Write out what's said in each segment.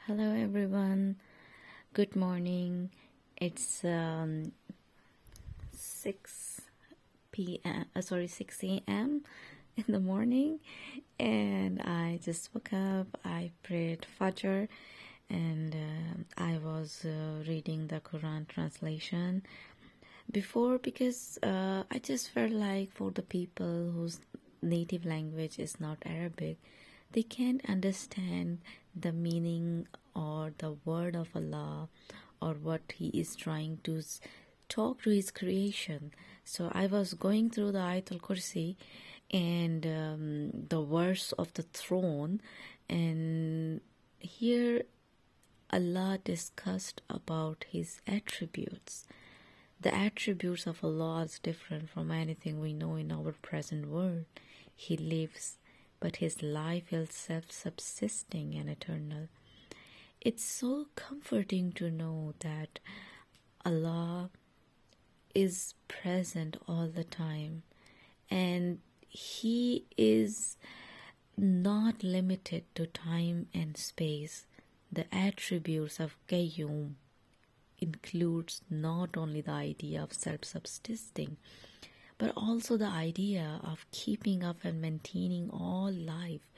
Hello everyone. Good morning. It's 6 a.m. in the morning, and I just woke up. I prayed Fajr, and I was reading the Quran translation before because I just felt like for the people whose native language is not Arabic, they can't understand the meaning or the word of Allah or what He is trying to talk to His creation. So I was going through the Ayat-ul-Kursi and the verse of the throne, and here Allah discussed about His attributes. The attributes of Allah is different from anything we know in our present world. He lives, but His life is self-subsisting and eternal. It's so comforting to know that Allah is present all the time, and He is not limited to time and space. The attributes of Qayyum includes not only the idea of self-subsisting, but also the idea of keeping up and maintaining all life.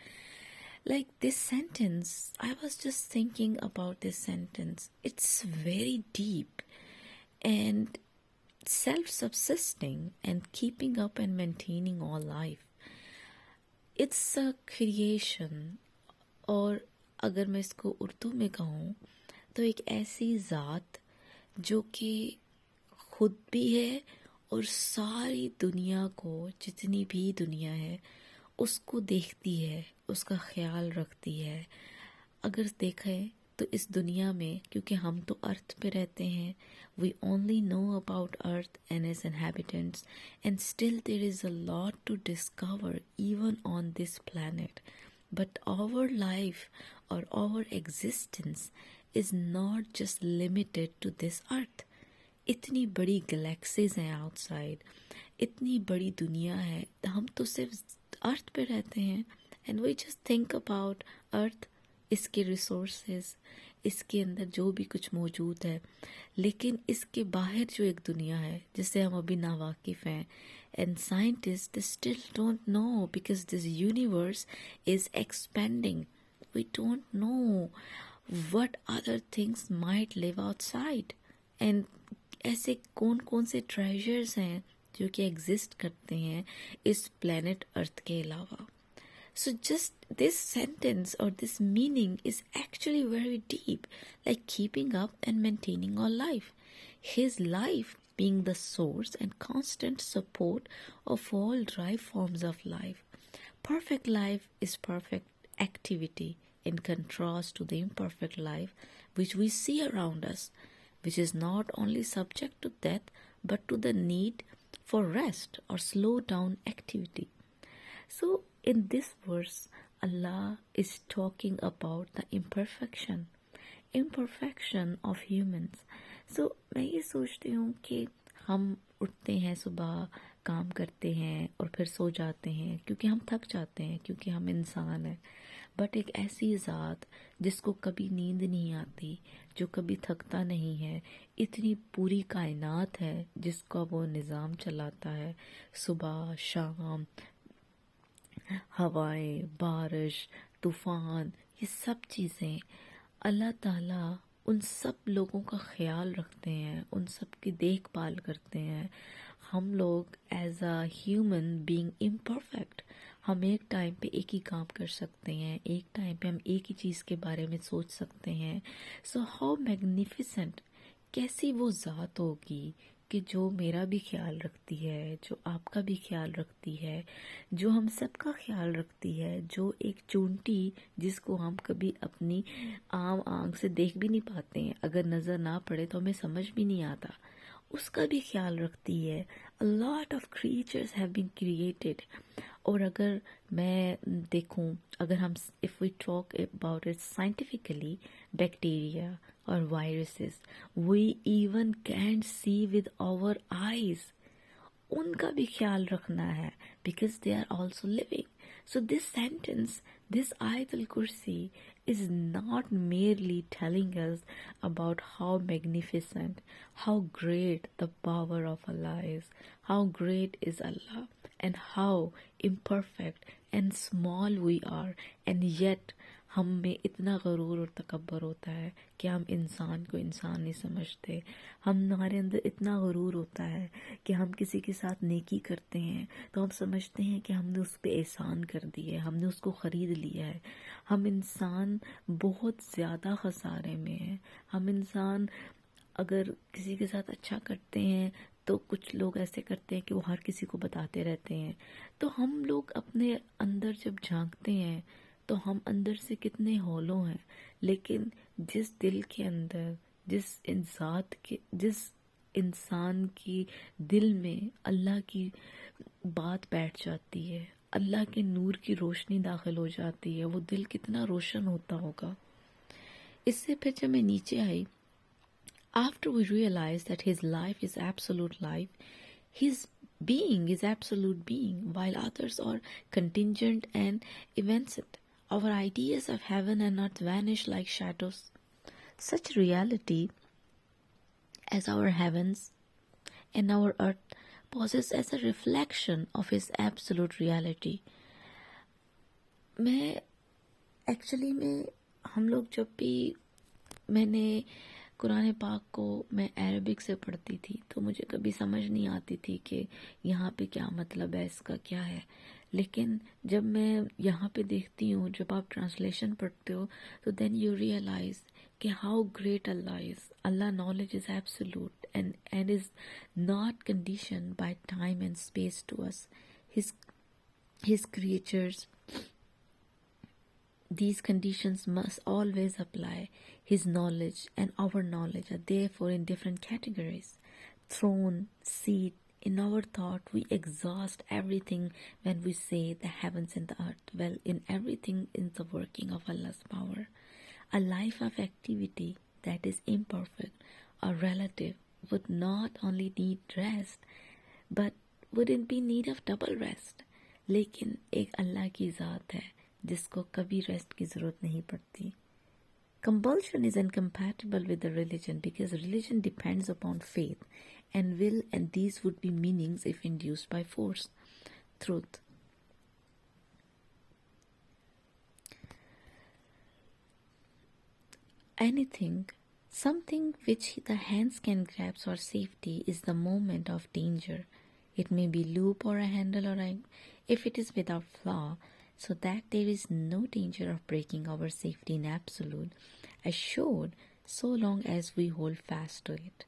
Like this sentence, I was just thinking about this sentence. It's very deep, and self-subsisting and keeping up and maintaining all life. It's a creation, और अगर मैं इसको उर्दू में कहूँ तो एक ऐसी ज़ात जो कि खुद भी है और सारी दुनिया को, जितनी भी दुनिया है, उसको देखती है, उसका ख्याल रखती है. अगर देखें तो इस दुनिया में, क्योंकि हम तो अर्थ पे रहते हैं, we only know about earth and its inhabitants, and still there is a lot to discover even on this planet. But our life or our existence is not just limited to this earth. इतनी बड़ी galaxies हैं outside, इतनी बड़ी दुनिया है. हम तो सिर्फ अर्थ पे रहते हैं, and we just think about earth, इसके रिसोर्सेज, इसके अंदर जो भी कुछ मौजूद है. लेकिन इसके बाहर जो एक दुनिया है जिससे हम अभी नावाकिफ़ हैं, and scientists they still don't know because this universe is expanding. We don't know what other things might live outside, and ऐसे कौन कौन से ट्रेजर्स हैं जो कि एग्जिस्ट करते हैं इस प्लेनेट अर्थ के अलावा. So just this sentence or this meaning is actually very deep, like keeping up and maintaining our life. His life being the source and constant support of all dry forms of life. Perfect life is perfect activity in contrast to the imperfect life which we see around us, which is not only subject to death but to the need for rest or slow down activity. So in this verse, Allah is talking about the imperfection of humans. So मैं ये सोचती हूँ कि हम उठते हैं सुबह, काम करते हैं और फिर सो जाते हैं क्योंकि हम थक जाते हैं, क्योंकि हम इंसान हैं. बट एक ऐसी ज़ात जिसको कभी नींद नहीं आती, जो कभी थकता नहीं है, इतनी पूरी कायनात है जिसका वो निज़ाम चलाता है. सुबह शाम, हवाएं, बारिश, तूफ़ान, ये सब चीज़ें अल्लाह ताला उन सब लोगों का ख्याल रखते हैं, उन सब की देखभाल करते हैं. हम लोग as a human being imperfect, हम एक टाइम पे एक ही काम कर सकते हैं, एक टाइम पे हम एक ही चीज़ के बारे में सोच सकते हैं. सो हाउ मैग्निफिसेंट, कैसी वो ज़ात होगी कि जो मेरा भी ख्याल रखती है, जो आपका भी ख्याल रखती है, जो हम सबका ख्याल रखती है, जो एक चूंटी जिसको हम कभी अपनी आम आंख से देख भी नहीं पाते हैं, अगर नज़र ना पड़े तो हमें समझ भी नहीं आता, उसका भी ख्याल रखती है. A lot of creatures have been created. और अगर मैं देखूं, अगर हम if we talk about it scientifically, bacteria or viruses, we even can't see with our eyes. उनका भी ख्याल रखना है because they are also living. So this sentence, this Ayat-ul-Kursi is not merely telling us about how magnificent, how great the power of Allah is, how great is Allah, and how imperfect and small we are, and yet हम में इतना गरूर और तकब्बर होता है कि हम इंसान को इंसान नहीं समझते। हमारे अंदर इतना गरूर होता है कि हम किसी के साथ नेकी करते हैं तो हम समझते हैं कि हमने उस पर एहसान कर दिया है, हमने उसको ख़रीद लिया है। हम इंसान बहुत ज़्यादा खसारे में हैं। हम इंसान अगर किसी के साथ अच्छा करते हैं तो कुछ लोग ऐसे करते हैं कि वो हर किसी को बताते रहते हैं। तो हम लोग अपने अंदर जब झांकते हैं तो हम अंदर से कितने होलो हैं, लेकिन जिस दिल के अंदर जिस इंसान की दिल में अल्लाह की बात बैठ जाती है, अल्लाह के नूर की रोशनी दाखिल हो जाती है, वो दिल कितना रोशन होता होगा। इससे फिर जब मैं नीचे आई, after we realize that his life is absolute life, his being is absolute being, while others are contingent and evanescent. Our ideas of heaven and earth vanish like shadows. Such reality as our heavens and our earth poses as a reflection of his absolute reality. मैं actually में हम लोग जब भी मैंने कुरान पाक को मैं अरबिक से पढ़ती थी तो मुझे कभी समझ नहीं आती थी कि यहाँ पे क्या मतलब है, इसका क्या है। लेकिन जब मैं यहाँ पे देखती हूँ, जब आप ट्रांसलेशन पढ़ते हो तो देन यू रियलाइज कि how great Allah is. Allah knowledge is absolute and is not conditioned by time and space to us. His creatures, these conditions must always apply. His knowledge and our knowledge are therefore in different categories. Throne, seat, in our thought we exhaust everything when we say the heavens and the earth. Well, in everything is the working of Allah's power. A life of activity that is imperfect or relative would not only need rest, but would it be need of double rest. लेकिन एक अल्लाह की ज़ात है जिसको कभी rest की ज़रूरत नहीं पड़ती. Compulsion is incompatible with the religion because religion depends upon faith and will, and these would be meanings if induced by force. Truth. Something which the hands can grasp for safety is the moment of danger. It may be loop or a handle if it is without flaw, so that there is no danger of breaking our safety in absolute, assured, so long as we hold fast to it.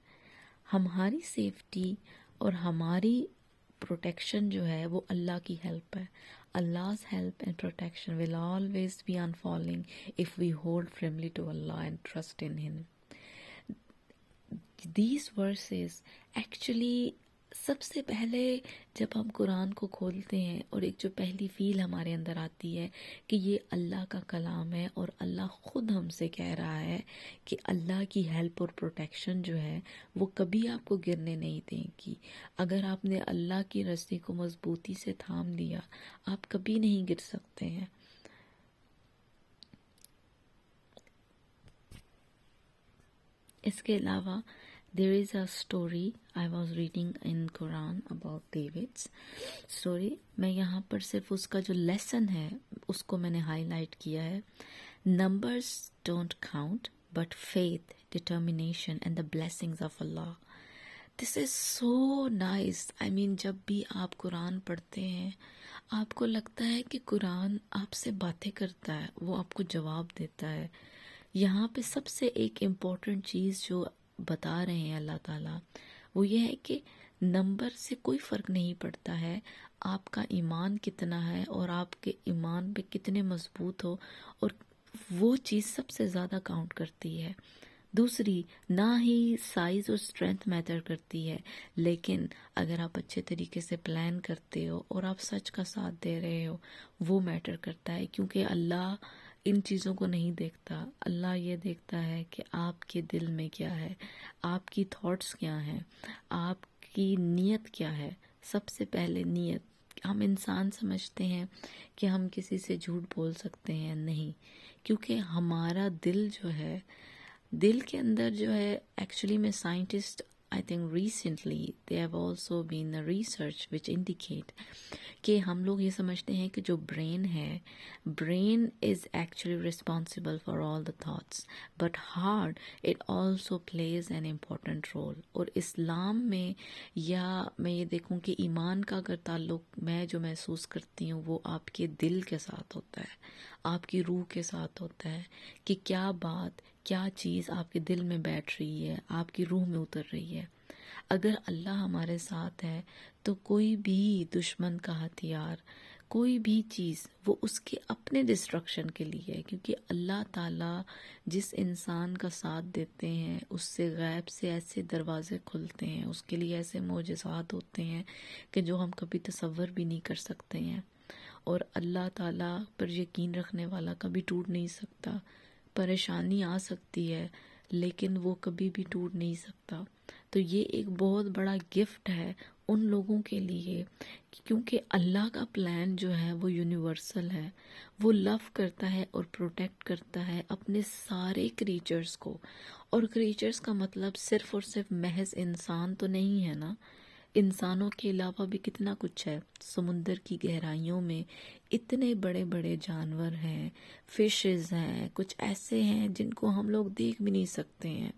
हमारी safety और हमारी protection जो है वो अल्लाह की help है. Allah's help and protection will always be unfalling if we hold firmly to Allah and trust in Him. These verses actually, सबसे पहले जब हम कुरान को खोलते हैं और एक जो पहली फील हमारे अंदर आती है कि ये अल्लाह का कलाम है और अल्लाह ख़ुद हमसे कह रहा है कि अल्लाह की हेल्प और प्रोटेक्शन जो है वो कभी आपको गिरने नहीं देगी. अगर आपने अल्लाह की रस्सी को मजबूती से थाम लिया, आप कभी नहीं गिर सकते हैं. इसके अलावा there is a story I was reading in Quran about David's story. मैं यहाँ पर सिर्फ उसका जो लेसन है उसको मैंने हाईलाइट किया है. Numbers don't count, but faith, determination and the blessings of Allah. This is so nice. I mean, जब भी आप कुरान पढ़ते हैं आपको लगता है कि कुरान आपसे बातें करता है, वो आपको जवाब देता है. यहाँ पे सबसे एक इम्पोर्टेंट चीज़ जो बता रहे हैं अल्लाह ताला वो ये है कि नंबर से कोई फ़र्क नहीं पड़ता है आपका ईमान कितना है और आपके ईमान पे कितने मजबूत हो, और वो चीज़ सबसे ज़्यादा काउंट करती है. दूसरी, ना ही साइज़ और स्ट्रेंथ मैटर करती है, लेकिन अगर आप अच्छे तरीके से प्लान करते हो और आप सच का साथ दे रहे हो वो मैटर करता है. क्योंकि अल्लाह इन चीज़ों को नहीं देखता. अल्लाह ये देखता है कि आपके दिल में क्या है, आपकी थॉट्स क्या हैं, आपकी नीयत क्या है. सबसे पहले नीयत हम इंसान समझते हैं कि हम किसी से झूठ बोल सकते हैं, नहीं, क्योंकि हमारा दिल जो है, दिल के अंदर जो है, एक्चुअली में scientist, I think recently they have also been a research which indicate कि हम लोग ये समझते हैं कि जो ब्रेन है, brain is actually responsible for all the thoughts, but heart it also plays an important role. और इस्लाम में, या मैं ये देखूं कि ईमान का अगर ताल्लुक मैं जो महसूस करती हूँ वो आपके दिल के साथ होता है, आपकी रूह के साथ होता है, कि क्या बात, क्या चीज़ आपके दिल में बैठ रही है, आपकी रूह में उतर रही है। अगर अल्लाह हमारे साथ है तो कोई भी दुश्मन का हथियार, कोई भी चीज़, वो उसके अपने डिस्ट्रक्शन के लिए है, क्योंकि अल्लाह ताला जिस इंसान का साथ देते हैं उससे गैब से ऐसे दरवाजे खुलते हैं, उसके लिए ऐसे मोजज़ात होते हैं कि जो हम कभी तसव्वुर भी नहीं कर सकते हैं। और अल्लाह ताला पर यकीन रखने वाला कभी टूट नहीं सकता। परेशानी आ सकती है लेकिन वो कभी भी टूट नहीं सकता। तो ये एक बहुत बड़ा गिफ्ट है उन लोगों के लिए, क्योंकि अल्लाह का प्लान जो है वो यूनिवर्सल है। वो लव करता है और प्रोटेक्ट करता है अपने सारे क्रीचर्स को। और क्रीचर्स का मतलब सिर्फ और सिर्फ महज इंसान तो नहीं है ना, इंसानों के अलावा भी कितना कुछ है। समुंदर की गहराइयों में इतने बड़े बड़े जानवर हैं, फिशेस हैं, कुछ ऐसे हैं जिनको हम लोग देख भी नहीं सकते हैं,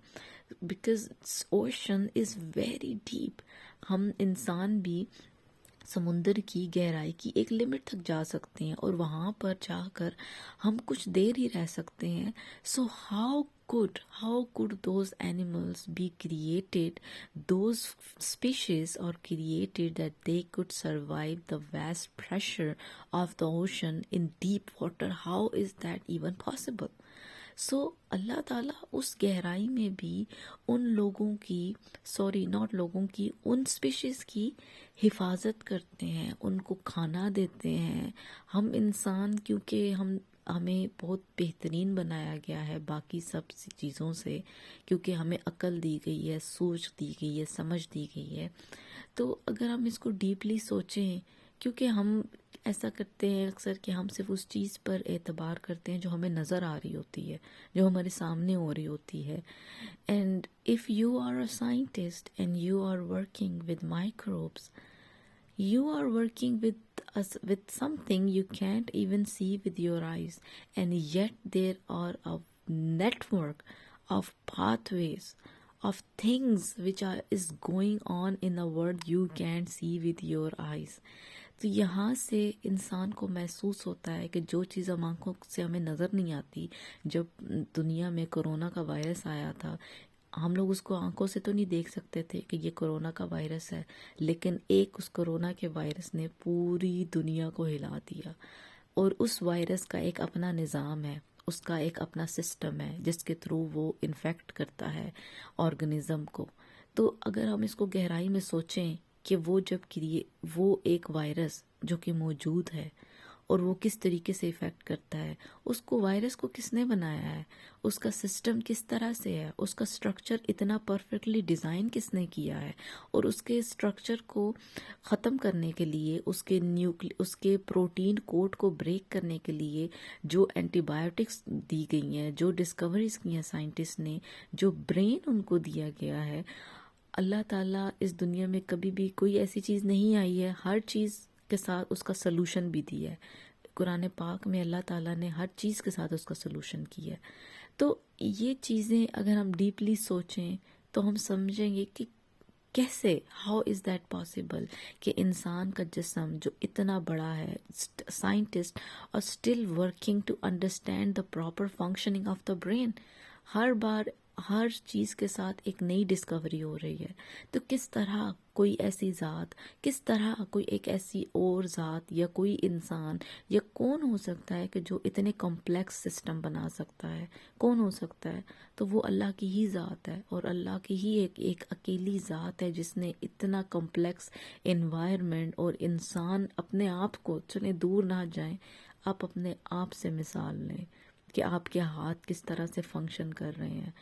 because ocean is very deep. हम इंसान भी समुंदर की गहराई की एक लिमिट तक जा सकते हैं और वहाँ पर जाकर हम कुछ देर ही रह सकते हैं। सो how could those animals be created, those species are created that they could survive the vast pressure of the ocean in deep water? How is that even possible? सो अल्लाह ताला उस गहराई में भी उन लोगों की, सॉरी नॉट लोगों की, उन स्पीशीज़ की हिफाजत करते हैं, उनको खाना देते हैं। हम इंसान, क्योंकि हमें बहुत बेहतरीन बनाया गया है बाकी सब चीज़ों से, क्योंकि हमें अक्ल दी गई है, सोच दी गई है, समझ दी गई है। तो अगर हम इसको डीपली सोचें, क्योंकि हम ऐसा करते हैं अक्सर कि हम सिर्फ उस चीज़ पर एतबार करते हैं जो हमें नज़र आ रही होती है, जो हमारे सामने हो रही होती है। And if you are a scientist and you are working with microbes, you are working with something you can't even see with your eyes, and yet there are a network of pathways of things which is going on in the world you can't see with your eyes. तो यहाँ से इंसान को महसूस होता है कि जो चीज़ हम आँखों से हमें नज़र नहीं आती, जब दुनिया में कोरोना का वायरस आया था, हम लोग उसको आंखों से तो नहीं देख सकते थे कि ये कोरोना का वायरस है, लेकिन एक उस कोरोना के वायरस ने पूरी दुनिया को हिला दिया। और उस वायरस का एक अपना निज़ाम है, उसका एक अपना सिस्टम है जिसके थ्रू वो इन्फेक्ट करता है ऑर्गेनिज्म को। तो अगर हम इसको गहराई में सोचें कि वो एक वायरस जो कि मौजूद है और वो किस तरीके से इफ़ेक्ट करता है, उसको, वायरस को किसने बनाया है, उसका सिस्टम किस तरह से है, उसका स्ट्रक्चर इतना परफेक्टली डिज़ाइन किसने किया है, और उसके स्ट्रक्चर को ख़त्म करने के लिए, उसके प्रोटीन कोड को ब्रेक करने के लिए जो एंटीबायोटिक्स दी गई हैं, जो डिस्कवरीज की हैं साइंटिस्ट ने, जो ब्रेन उनको दिया गया है, अल्लाह ताला इस दुनिया में कभी भी कोई ऐसी चीज़ नहीं आई है, हर चीज़ के साथ उसका सलूशन भी दिया है। कुरान पाक में अल्लाह ताला ने हर चीज़ के साथ उसका सलूशन किया है। तो ये चीज़ें अगर हम डीपली सोचें तो हम समझेंगे कि कैसे, हाउ इज़ दैट पॉसिबल कि इंसान का जिस्म जो इतना बड़ा है, साइंटिस्ट और still working to understand the proper functioning of the brain. हर बार हर चीज़ के साथ एक नई डिस्कवरी हो रही है। तो किस तरह कोई ऐसी ज़ात, किस तरह कोई एक ऐसी और ज़ात या कोई इंसान या कौन हो सकता है कि जो इतने कॉम्प्लेक्स सिस्टम बना सकता है, कौन हो सकता है? तो वो अल्लाह की ही ज़ात है, और अल्लाह की ही एक अकेली ज़ात है जिसने इतना कॉम्प्लेक्स एनवायरनमेंट, और इंसान अपने आप को, चले दूर ना जाएं, आप अपने आप से मिसाल लें, कि आपके हाथ किस तरह से फंक्शन कर रहे हैं।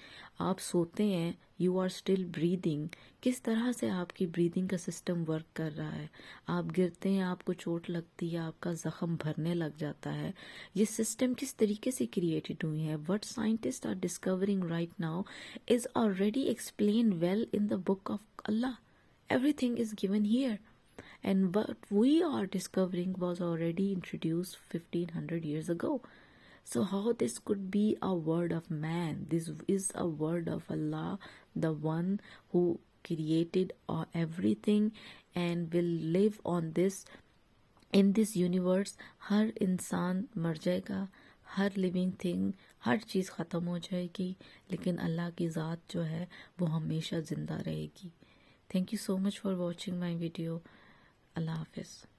आप सोते हैं, यू आर स्टिल ब्रीदिंग, किस तरह से आपकी ब्रीदिंग का सिस्टम वर्क कर रहा है। आप गिरते हैं, आपको चोट लगती है, आपका ज़ख़म भरने लग जाता है। ये सिस्टम किस तरीके से क्रिएटेड हुई है, what scientist are discovering right now is already explain well in the book of Allah. Everything is given here, and what we are discovering was already introduced 1500 years ago. So how this could be a word of man? This is a word of Allah, the one who created everything and will live on this in this universe. हर इंसान मर जाएगा, हर living thing, हर चीज़ ख़त्म हो जाएगी, लेकिन अल्लाह की ज़ात जो है वो हमेशा ज़िंदा रहेगी। Thank you so much for watching my video. अल्लाह हाफिज़।